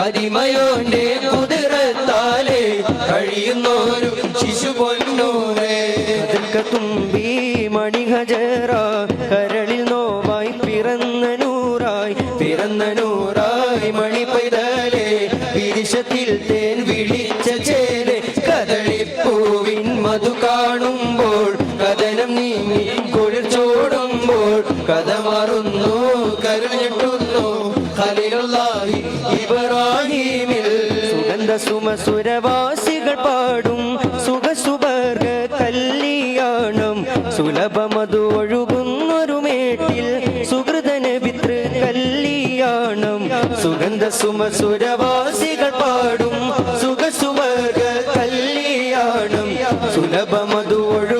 അരിമയോന്റെ കുതിരത്താലേ കഴിയുന്നോരു ശിശു പൊന്നൂരേ തുമ്പി മണിഹജറ കരളിൽ നോവായി പിറന്ന നൂറായി മണി പൈതലേ വിരിശത്തിൽ തേൻ വിളിച്ച ചേരെ കദളിപ്പൂവിൻ മധു കാണുമ്പോൾ കഥനം നീങ്ങി കുളിർ ചോടുമ്പോൾ കഥ മാറുന്നു കരുഞ്ഞിട്ടുന്നു ഖലീലുള്ളാഹി ഇബ്രാഹീമിൽ സുഗന്ധ സുമസുരവാസികൾ പാടും സുഖസുബർഗ കല്യാണം സുലഭമധു ഒഴുകുന്നൊരു മേട്ടിൽ സുഹൃതന പിതൃ കല്യാണം സുഗന്ധ സുമസുരവാസികൾ പാടും സുഖസുബർഗ കല്യാണം സുലഭമധു ഒഴു